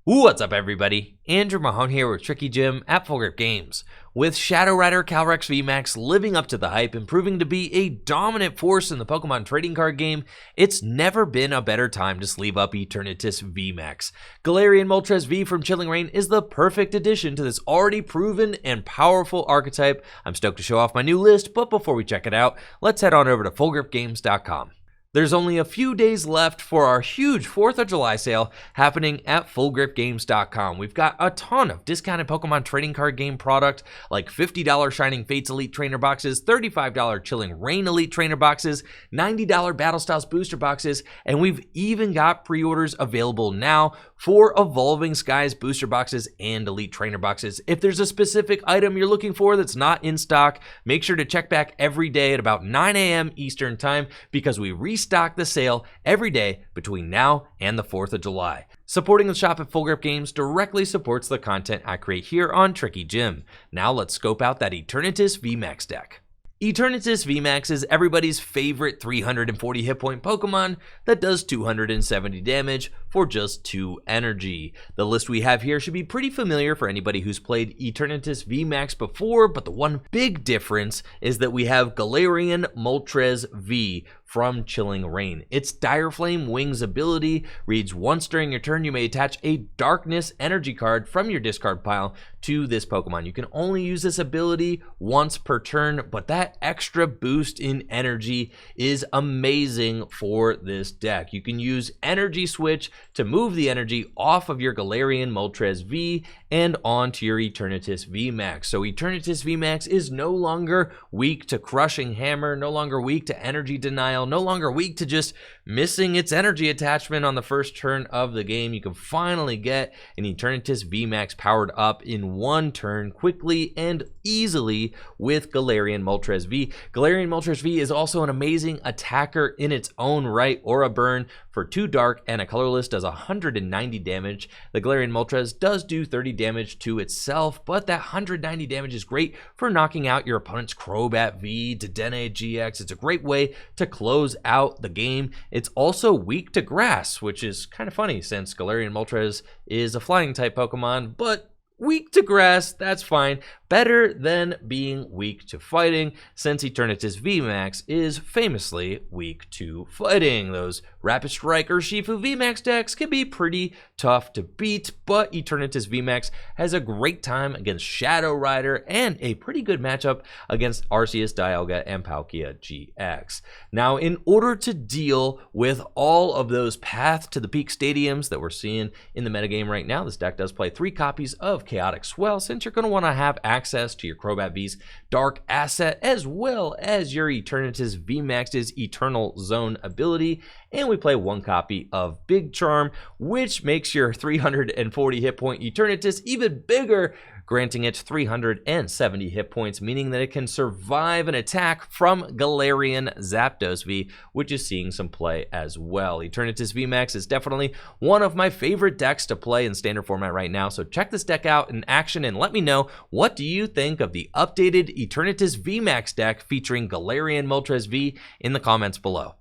What's up, everybody? Andrew Mahone here with Tricky Jim at Full Grip Games. With Shadow Rider Calyrex VMAX living up to the hype and proving to be a dominant force in the Pokemon trading card game, it's never been a better time to sleeve up Eternatus VMAX. Galarian Moltres V from Chilling Reign is the perfect addition to this already proven and powerful archetype. I'm stoked to show off my new list, but before we check it out, let's head on over to FullGripGames.com. There's only a few days left for our huge 4th of July sale happening at FullGripGames.com. We've got a ton of discounted Pokemon trading card game product like $50 Shining Fates Elite Trainer boxes, $35 Chilling Reign Elite Trainer boxes, $90 Battle Styles booster boxes, and we've even got pre-orders available now for Evolving Skies booster boxes and Elite Trainer boxes. If there's a specific item you're looking for that's not in stock, make sure to check back every day at about 9 a.m. Eastern Time because we restock the sale every day between now and the 4th of July. Supporting the shop at Full Grip Games directly supports the content I create here on Tricky Jim. Now let's scope out that Eternatus VMAX deck. Eternatus VMAX is everybody's favorite 340 hit point Pokemon that does 270 damage for just 2 energy. The list we have here should be pretty familiar for anybody who's played Eternatus VMAX before, but the one big difference is that we have Galarian Moltres V from Chilling Reign. Its Dire Flame Wings ability reads, once during your turn you may attach a Darkness energy card from your discard pile to this Pokemon. You can only use this ability once per turn, but that extra boost in energy is amazing for this deck. You can use Energy Switch to move the energy off of your Galarian Moltres V and onto your Eternatus VMAX. So Eternatus VMAX is no longer weak to Crushing Hammer, no longer weak to Energy Denial, no longer weak to just missing its energy attachment on the first turn of the game. You can finally get an Eternatus VMAX powered up in one turn quickly and easily with Galarian Moltres V. Galarian Moltres V is also an amazing attacker in its own right. Aura Burn for 2 dark and a colorless does 190 damage. The Galarian Moltres does do 30 damage to itself, but that 190 damage is great for knocking out your opponent's Crobat V DAA GX. It's a great way to close out the game. It's also weak to grass, which is kind of funny since Galarian Moltres is a flying type Pokemon, but weak to grass, that's fine. Better than being weak to fighting, since Eternatus VMAX is famously weak to fighting. Those Rapid Strike or Shifu VMAX decks can be pretty tough to beat, but Eternatus VMAX has a great time against Shadow Rider and a pretty good matchup against Arceus, Dialga, and Palkia GX. Now, in order to deal with all of those path to the peak stadiums that we're seeing in the metagame right now, this deck does play 3 copies of Chaotic Swell, since you're going to want to have access to your Crobat V's Dark asset as well as your Eternatus VMAX's Eternal Zone ability, and we play 1 copy of Big Charm, which makes your 340 hit point Eternatus even bigger, granting it 370 hit points, meaning that it can survive an attack from Galarian Zapdos V, which is seeing some play as well. Eternatus VMAX is definitely one of my favorite decks to play in standard format right now, so check this deck out in action and let me know, what do you think of the updated Eternatus VMAX deck featuring Galarian Moltres V in the comments below.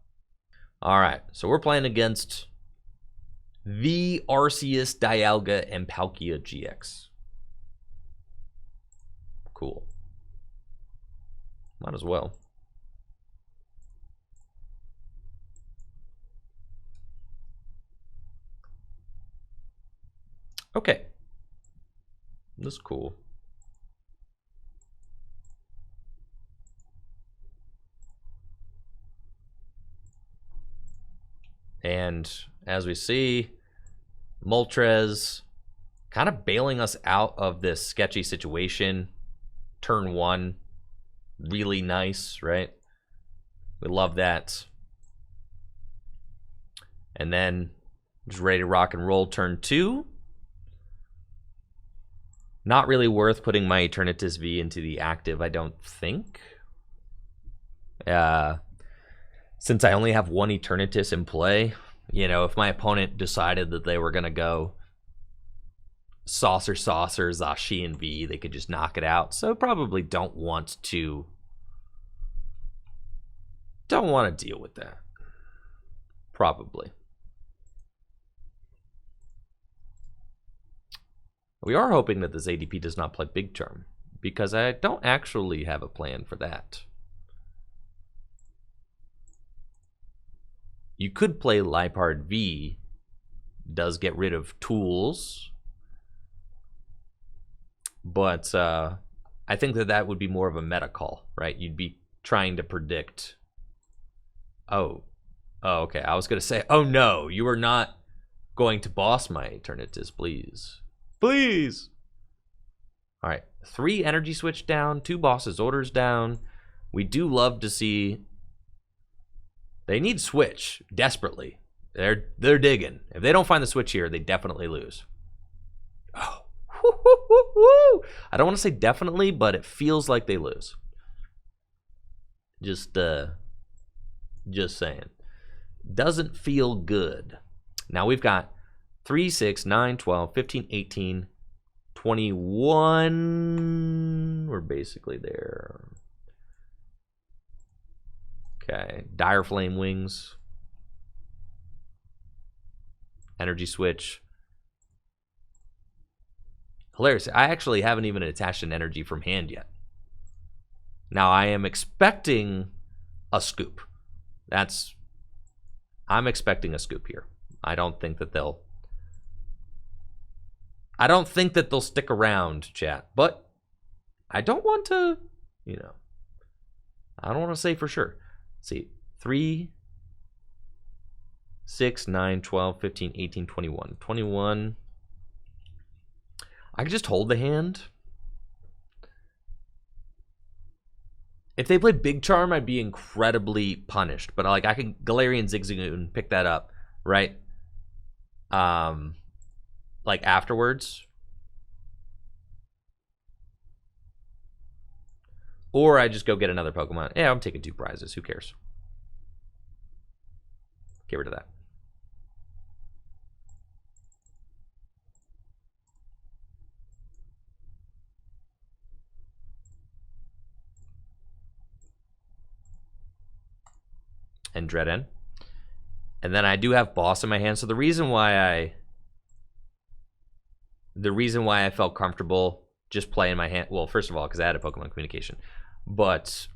Alright, so we're playing against the Arceus, Dialga, and Palkia GX. Cool. Might as well. Okay. This is cool. And as we see, Moltres kind of bailing us out of this sketchy situation. Turn 1, really nice, right? We love that. And then just ready to rock and roll turn 2. Not really worth putting my Eternatus V into the active, I don't think. Since I only have 1 Eternatus in play, you know, if my opponent decided that they were going to go Saucer, Zacian V, they could just knock it out. So probably don't want to deal with that. Probably. We are hoping that this ADP does not play Big Charm, because I don't actually have a plan for that. You could play Liepard V, does get rid of tools, but I think that that would be more of a meta call, right? You'd be trying to predict. Oh, okay. I was going to say, oh no, you are not going to boss my Eternatus, please. Please. All right. 3 energy switch down, 2 bosses orders down. We do love to see. They need switch desperately. They're digging. If they don't find the switch here, they definitely lose. Oh. I don't want to say definitely, but it feels like they lose. Just saying. Doesn't feel good. Now we've got 3, 6, 9, 12, 15, 18, 21. We're basically there. Okay. Dire Flame Wings. Energy Switch. Hilarious. I actually haven't even attached an energy from hand yet. Now I am expecting a scoop. I'm expecting a scoop here. I don't think that they'll stick around, chat, but I don't want to, I don't want to say for sure. Let's see. 3, 6, 9, 12, 15, 18, 21. 21. I could just hold the hand. If they play Big Charm, I'd be incredibly punished. But like I can Galarian Zigzagoon pick that up, right? Like afterwards. Or I just go get another Pokemon. Yeah, I'm taking 2 prizes. Who cares? Get rid of that. And Dread. And then I do have Boss in my hand. So the reason why I felt comfortable just playing my hand, well, first of all, because I had a Pokemon Communication, but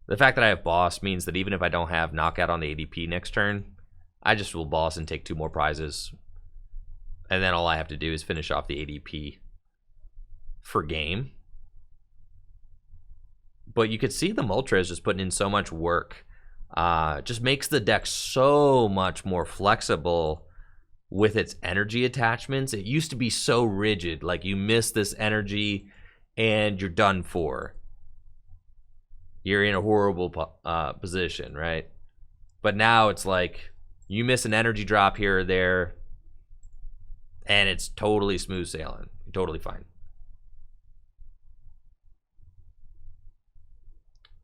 the fact that I have Boss means that even if I don't have Knockout on the ADP next turn, I just will Boss and take 2 more prizes. And then all I have to do is finish off the ADP for game. But you could see the Moltres just putting in so much work. Just makes the deck so much more flexible with its energy attachments. It used to be so rigid, like you miss this energy and you're done for. You're in a horrible position, right? But now it's like you miss an energy drop here or there and it's totally smooth sailing. You're totally fine.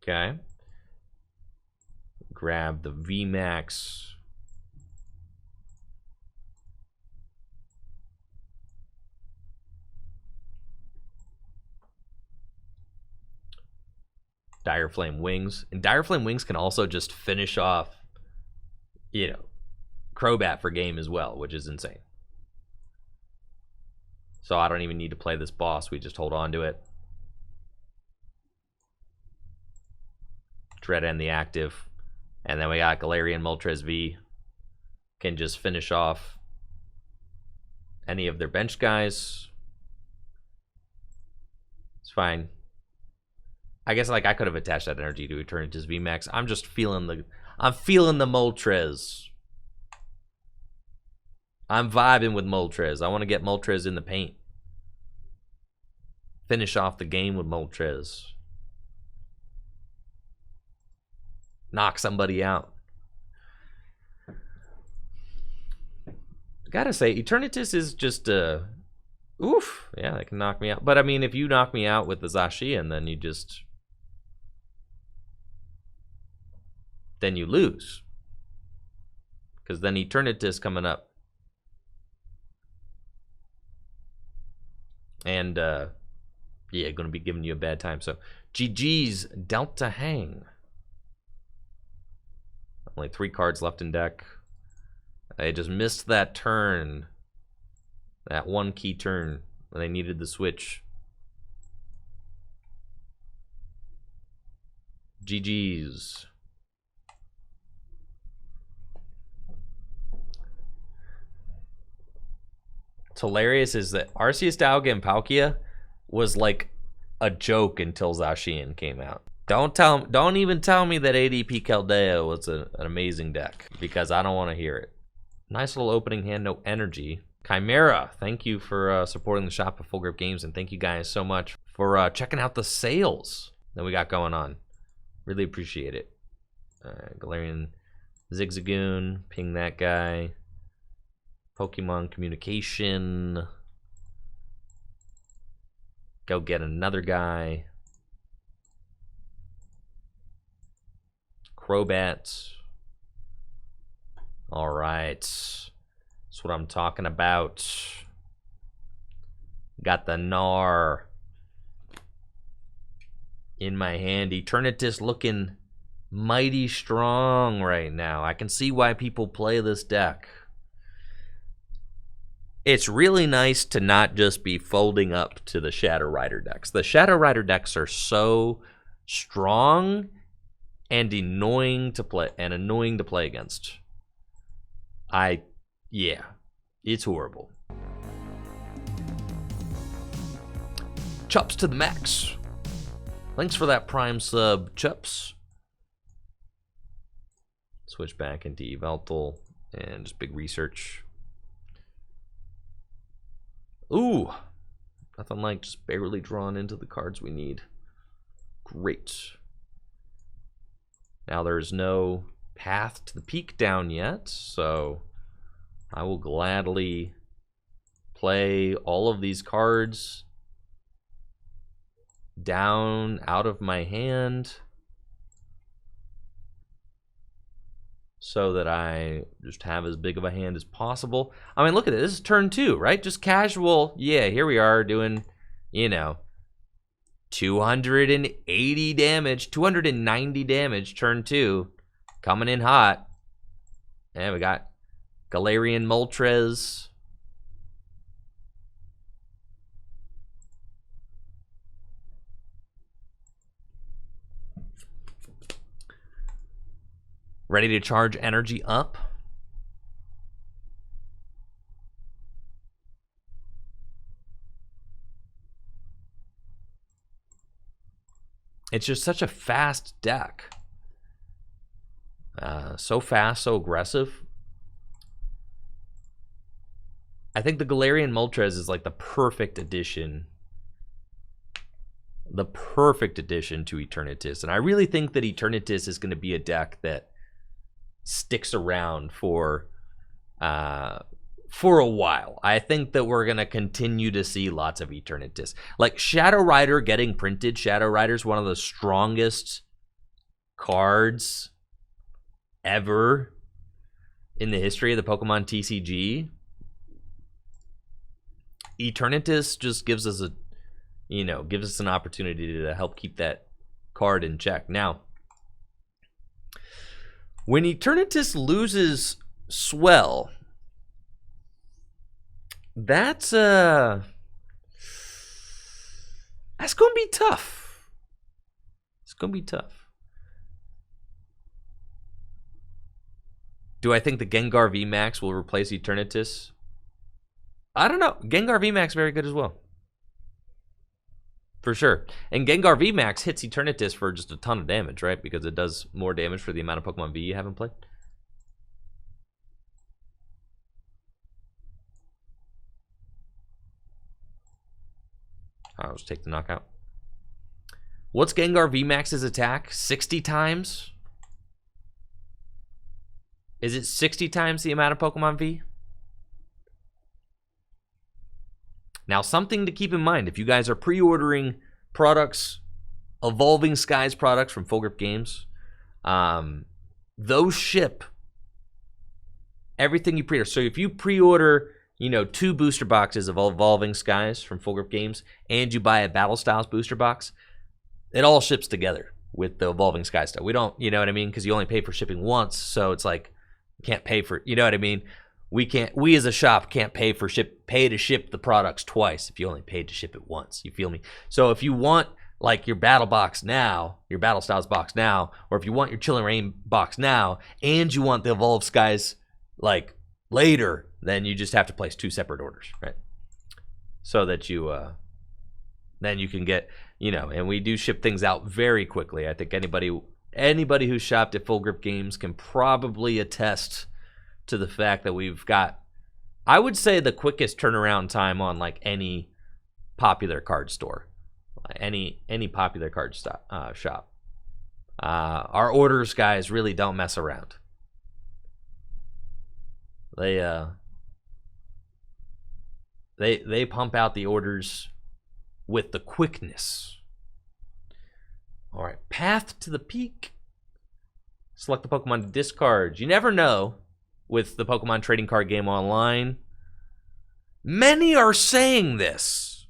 Okay. Grab the VMAX. Dire Flame Wings. And Dire Flame Wings can also just finish off, Crobat for game as well, which is insane. So I don't even need to play this boss. We just hold on to it. Dread End the active. And then we got Galarian Moltres V. Can just finish off any of their bench guys. It's fine. I guess like I could have attached that energy to Eternatus VMAX. I'm just feeling the Moltres. I'm vibing with Moltres. I want to get Moltres in the paint. Finish off the game with Moltres. Knock somebody out. Gotta say, Eternatus is just oof. Yeah, they can knock me out. But I mean, if you knock me out with the Zacian, then you lose. Because then Eternatus coming up. And yeah, gonna be giving you a bad time. So GG's Delta Hang. Only 3 cards left in deck. I just missed that turn That one key turn when they needed the switch. GG's. What's hilarious is that Arceus, Dialga, and Palkia was like a joke until Zacian came out. Don't even tell me that ADP Keldeo was an amazing deck, because I don't want to hear it. Nice little opening hand, no energy. Chimera, thank you for supporting the shop of Full Grip Games, and thank you guys so much for checking out the sales that we got going on. Really appreciate it. Galarian Zigzagoon, ping that guy. Pokémon Communication. Go get another guy. Crobat. All right. That's what I'm talking about. Got the Gnar in my hand. Eternatus looking mighty strong right now. I can see why people play this deck. It's really nice to not just be folding up to the Shadow Rider decks. The Shadow Rider decks are so strong and annoying to play against. Yeah, it's horrible. Chups to the max. Thanks for that Prime sub, Chups. Switch back into Yveltal and just big research. Ooh, nothing like just barely drawn into the cards we need. Great. Now there's no path to the peak down yet, so I will gladly play all of these cards down out of my hand so that I just have as big of a hand as possible. I mean, look at it. This is turn 2, right? Just casual. Yeah, here we are doing, you know, 280 damage, 290 damage, turn 2. Coming in hot. And we got Galarian Moltres. Ready to charge energy up. It's just such a fast deck. So fast, so aggressive. I think the Galarian Moltres is like the perfect addition. The perfect addition to Eternatus. And I really think that Eternatus is going to be a deck that sticks around for a while. I think that we're going to continue to see lots of Eternatus. Like Shadow Rider getting printed. Shadow Rider is one of the strongest cards ever in the history of the Pokemon TCG. Eternatus just gives us an opportunity to help keep that card in check. Now, when Eternatus loses Swell, that's going to be tough. It's going to be tough. Do I think the Gengar VMAX will replace Eternatus? I don't know. Gengar VMAX very good as well. For sure. And Gengar VMAX hits Eternatus for just a ton of damage, right? Because it does more damage for the amount of Pokemon V you haven't played. I'll just take the knockout. What's Gengar VMAX's attack? 60 times? Is it 60 times the amount of Pokemon V? Now, something to keep in mind, if you guys are pre-ordering products, Evolving Skies products from Full Grip Games, those ship everything you pre-order. So if you pre-order, 2 booster boxes of Evolving Skies from Full Grip Games, and you buy a Battle Styles booster box, it all ships together with the Evolving Skies stuff. We don't, you know what I mean? Because you only pay for shipping once, so it's like, you can't pay for, you know what I mean? we as a shop can't pay to ship the products twice if you only paid to ship it once. You feel me? So if you want like your battle box now, your battle styles box now, or if you want your Chilling Reign box now, and you want the Evolved Skies like later, then you just have to place 2 separate orders, right? So that you then you can get, you know, and we do ship things out very quickly. I think anybody who's shopped at Full Grip Games can probably attest to the fact that we've got, I would say, the quickest turnaround time on like any popular card store, any popular card shop. Our orders guys really don't mess around. They pump out the orders with the quickness. All right, path to the peak. Select the Pokemon to discard. You never know with the Pokemon trading card game online. Many are saying this.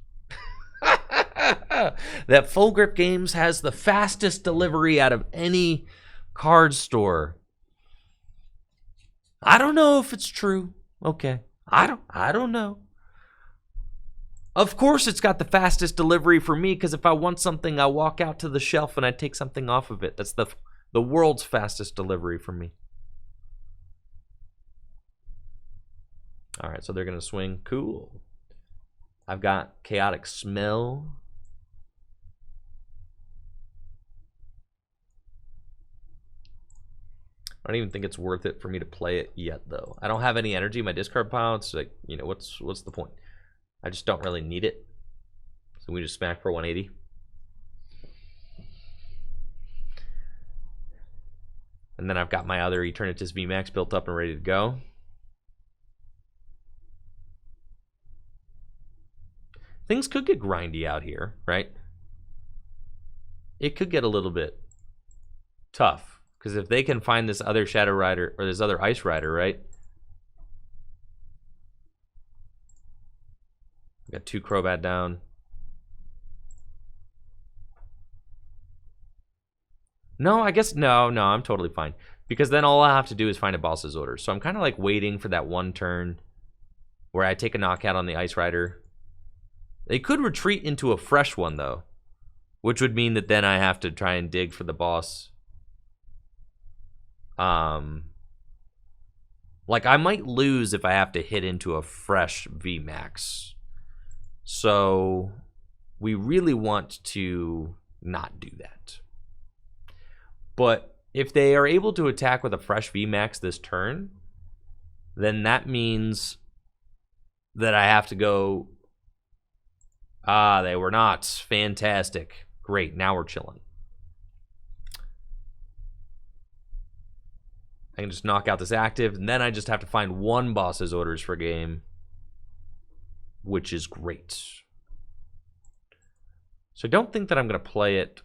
That Full Grip Games has the fastest delivery out of any card store. I don't know if it's true. Okay. I don't know. Of course it's got the fastest delivery for me, because if I want something, I walk out to the shelf and I take something off of it. That's the world's fastest delivery for me. All right, so they're going to swing. Cool. I've got Chaotic Smell. I don't even think it's worth it for me to play it yet, though. I don't have any energy in my discard pile. It's like, you know, what's the point? I just don't really need it. So we just smack for 180. And then I've got my other Eternatus VMAX built up and ready to go. Things could get grindy out here, right? It could get a little bit tough. Because if they can find this other Shadow Rider, or this other Ice Rider, right? Got 2 Crobat down. No, I guess, no, I'm totally fine. Because then all I have to do is find a boss's order. So I'm kind of like waiting for that one turn where I take a knockout on the Ice Rider. They could retreat into a fresh one, though. Which would mean that then I have to try and dig for the boss. Like I might lose if I have to hit into a fresh VMAX. So we really want to not do that. But if they are able to attack with a fresh VMAX this turn, then that means that I have to go. They were not. Fantastic. Great. Now we're chilling. I can just knock out this active, and then I just have to find 1 boss's orders for game, which is great. So I don't think that I'm going to play it.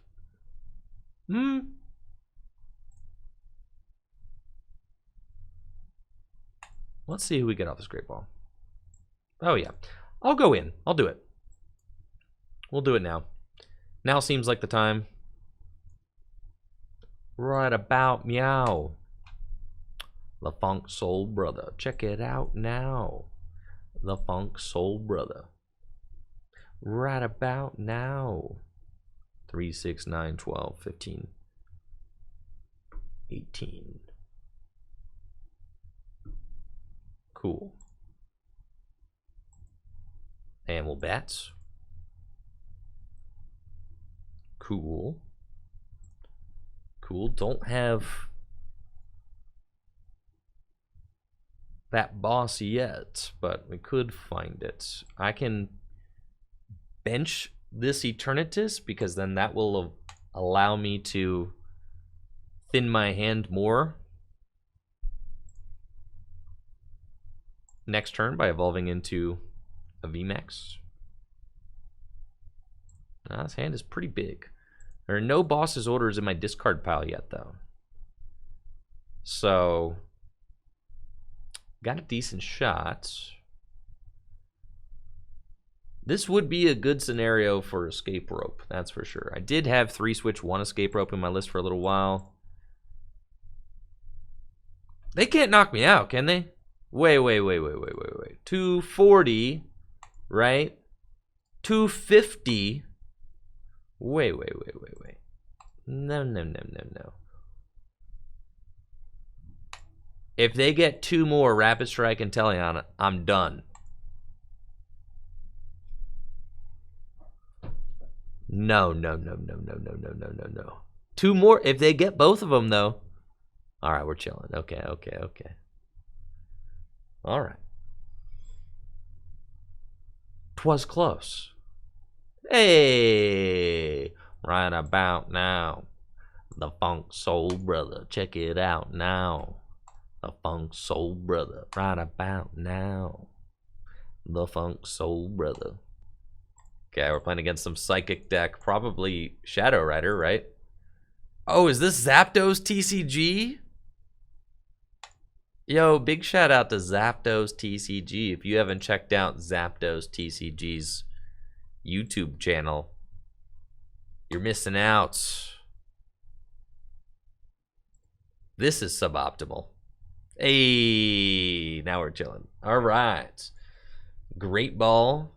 Let's see who we get off this Great Ball. Oh, yeah. I'll go in. I'll do it. We'll do it now. Now seems like the time. Right about meow. The Funk Soul Brother. Check it out now. The Funk Soul Brother. Right about now. 3, 6, 9, 12, 15, 18. Cool. And we'll bats. Cool. Cool. Don't have that boss yet, but we could find it. I can bench this Eternatus because then that will allow me to thin my hand more next turn by evolving into a VMAX. Now, this hand is pretty big. There are no boss's orders in my discard pile yet, though. So got a decent shot. This would be a good scenario for Escape Rope, that's for sure. I did have 3 switch 1 Escape Rope in my list for a little while. They can't knock me out, can they? Wait. 240, right? 250. Wait. No. If they get 2 more Rapid Strike and Teleon, I'm done. No. 2 more. If they get both of them, though. All right, we're chilling. Okay. All right. 'Twas close. Hey, right about now. The Funk Soul Brother. Check it out now. The Funk Soul Brother. Right about now. The Funk Soul Brother. Okay, we're playing against some Psychic deck. Probably Shadow Rider, right? Oh, is this Zapdos TCG? Yo, big shout out to Zapdos TCG. If you haven't checked out Zapdos TCG's YouTube channel, you're missing out. This is suboptimal. Hey, now we're chilling. All right. Great Ball.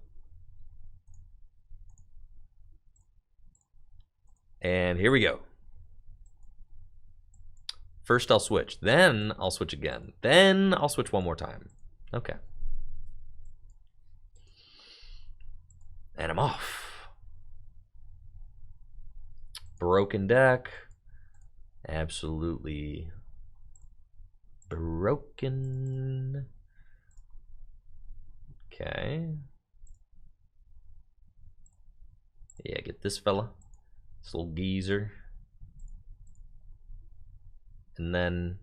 And here we go. First I'll switch, then I'll switch again, then I'll switch one more time. Okay. And I'm off. Broken deck. Absolutely broken. Okay. Yeah, get this fella. This little geezer. And then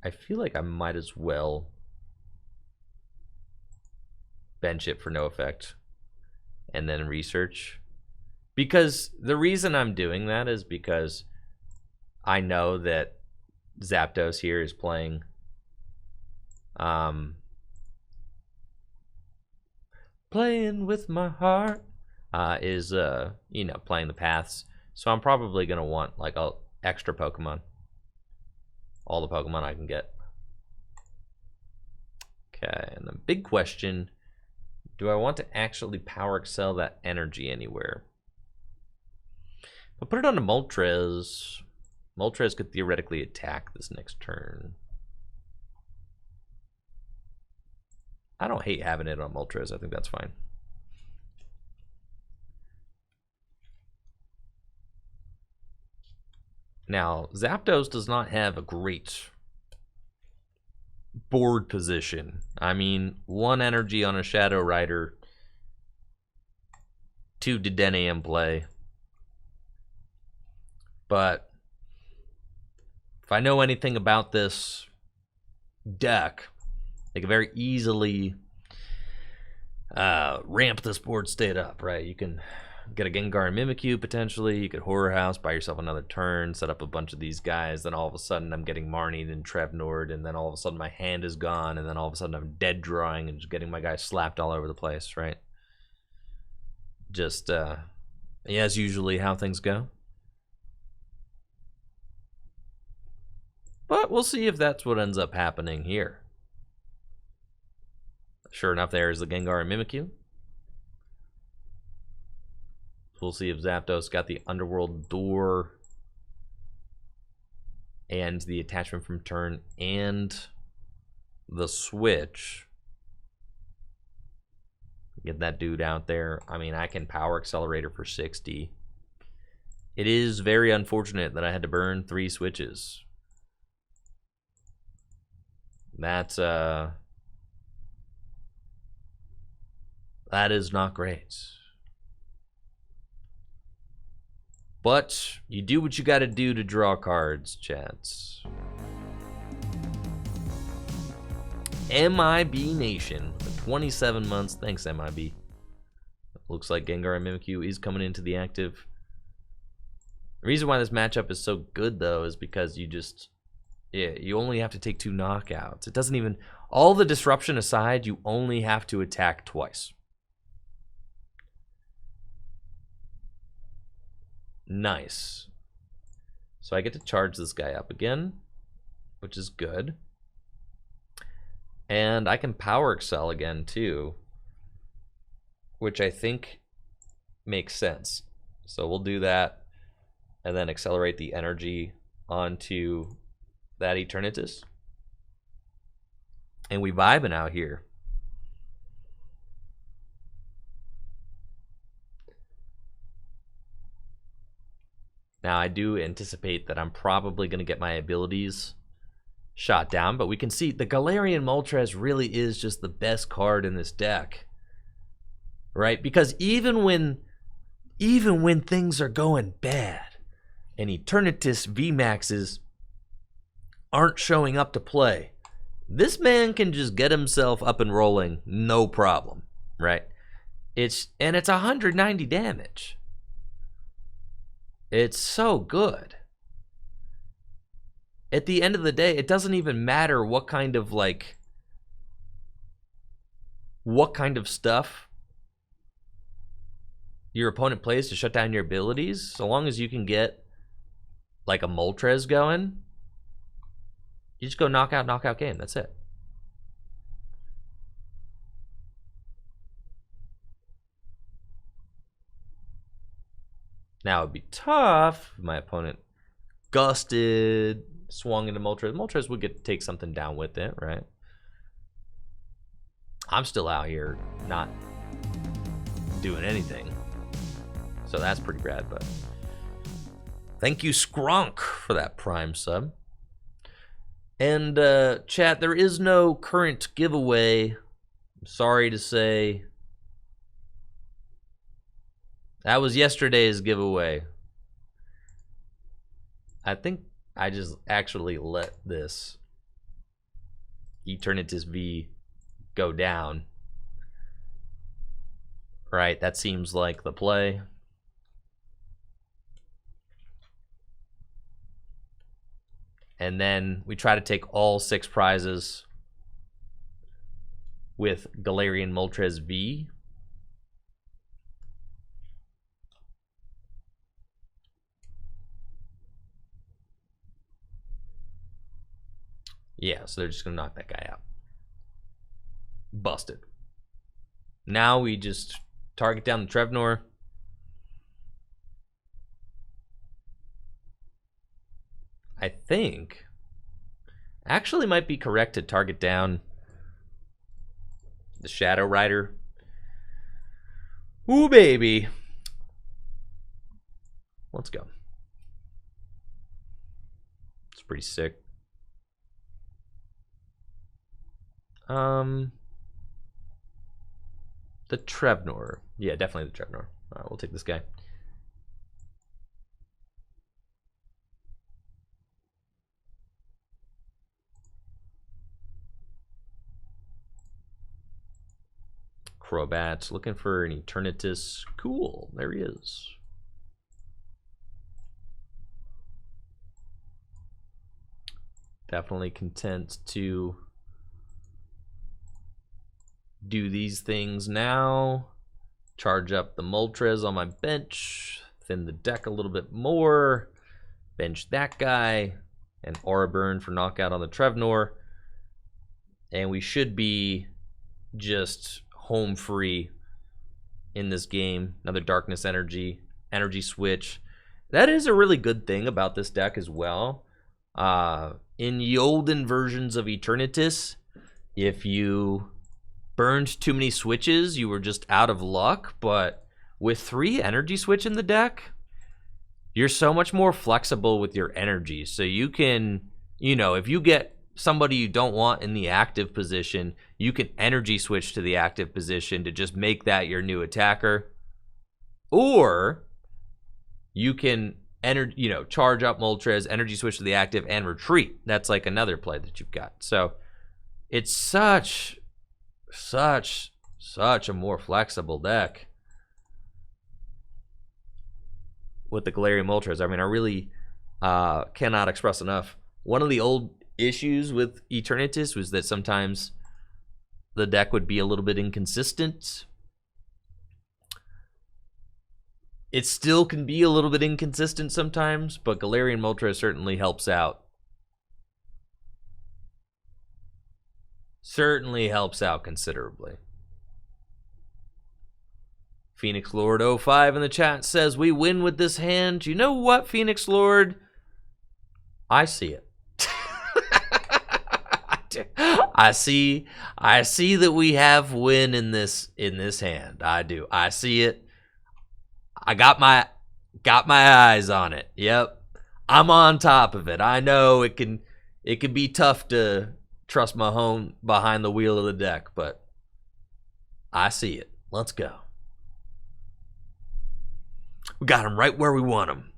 I feel like I might as well bench it for no effect and then research. Because the reason I'm doing that is because I know that Zapdos here is playing playing with my heart, is you know, playing the paths. So I'm probably gonna want like a extra Pokemon. All the Pokemon I can get. Okay, and the big question, do I want to actually Power Excel that energy anywhere? I'll put it on to Moltres. Moltres could theoretically attack this next turn. I don't hate having it on Moltres. I think that's fine. Now, Zapdos does not have a great board position. I mean, 1 energy on a Shadow Rider, 2 Dedenne in play. But if I know anything about this deck, they can very easily ramp this board state up, right? You can get a Gengar and Mimikyu potentially. You could Horror House, buy yourself another turn, set up a bunch of these guys. Then all of a sudden I'm getting Marnie and Trevnord, and then all of a sudden my hand is gone, and then all of a sudden I'm dead drawing and just getting my guys slapped all over the place, right? Just, yeah, as usually how things go. But we'll see if that's what ends up happening here. Sure enough, there's the Gengar and Mimikyu. We'll see if Zapdos got the Underworld Door and the attachment from turn and the switch. Get that dude out there. I mean, I can Power Accelerator for 60. It is very unfortunate that I had to burn 3 switches. That's that is not great. But you do what you got to do to draw cards, chats. MIB Nation for 27 months. Thanks, MIB. Looks like Gengar and Mimikyu is coming into the active. The reason why this matchup is so good, though, is because you just, yeah, you only have to take 2 knockouts. It doesn't even, all the disruption aside, you only have to attack twice. Nice. So I get to charge this guy up again, which is good. And I can Power Excel again too, which I think makes sense. So we'll do that and then accelerate the energy onto that Eternatus. And we vibing out here. Now I do anticipate that I'm probably going to get my abilities shot down, but we can see the Galarian Moltres really is just the best card in this deck, right? Because even when things are going bad and Eternatus VMAXs aren't showing up to play, this man can just get himself up and rolling, no problem, right? It's 190 damage. It's so good. At the end of the day, it doesn't even matter what kind of stuff your opponent plays to shut down your abilities. So long as you can get like a Moltres going, you just go knockout game. That's it. Now it'd be tough if my opponent gusted, swung into Moltres. Moltres would get to take something down with it, right? I'm still out here not doing anything, so that's pretty rad. But thank you, Skrunk, for that Prime sub. And chat, there is no current giveaway. I'm sorry to say. That was yesterday's giveaway. I think I just actually let this Eternatus V go down. Right, that seems like the play. And then we try to take all 6 prizes with Galarian Moltres V. Yeah, so they're just going to knock that guy out. Busted. Now we just target down the Trevnor. I think actually might be correct to target down the Shadow Rider. Ooh, baby. Let's go. It's pretty sick. The Trevnor. Yeah, definitely the Trevnor. All right, we'll take this guy. Crobat, looking for an Eternatus. Cool, there he is. Definitely content to do these things now. Charge up the Moltres on my bench. Thin the deck a little bit more. Bench that guy. And Aura Burn for knockout on the Trevnor. And we should be just home free in this game. Another Darkness Energy. Energy Switch. That is a really good thing about this deck as well. In the olden versions of Eternatus, if you burned too many switches, you were just out of luck. But with 3 energy switch in the deck, you're so much more flexible with your energy. So you can, you know, if you get somebody you don't want in the active position, you can energy switch to the active position to just make that your new attacker. Or you can charge up Moltres, energy switch to the active, and retreat. That's like another play that you've got. So it's such a more flexible deck with the Galarian Moltres. I mean, I really cannot express enough. One of the old issues with Eternatus was that sometimes the deck would be a little bit inconsistent. It still can be a little bit inconsistent sometimes, but Galarian Moltres certainly helps out certainly helps out considerably. Phoenix Lord 05 in the chat says, we win with this hand. You know what, Phoenix Lord? I see it. I see that we have win in this hand. I do. I see it. I got my eyes on it. Yep. I'm on top of it. I know it can be tough to trust my home behind the wheel of the deck, but I see it. Let's go. We got him right where we want him.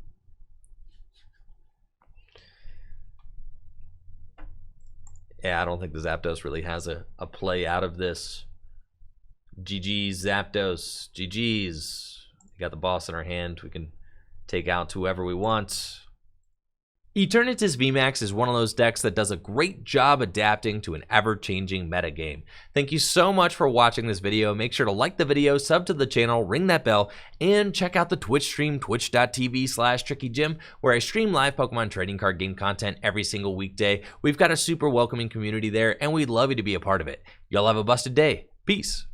Yeah, I don't think the Zapdos really has a play out of this. GG's, Zapdos. GG's. We got the boss in our hand. We can take out whoever we want. Eternatus VMAX is one of those decks that does a great job adapting to an ever-changing metagame. Thank you so much for watching this video. Make sure to like the video, sub to the channel, ring that bell, and check out the Twitch stream, twitch.tv/TrickyJim, where I stream live Pokemon trading card game content every single weekday. We've got a super welcoming community there, and we'd love you to be a part of it. Y'all have a busted day. Peace.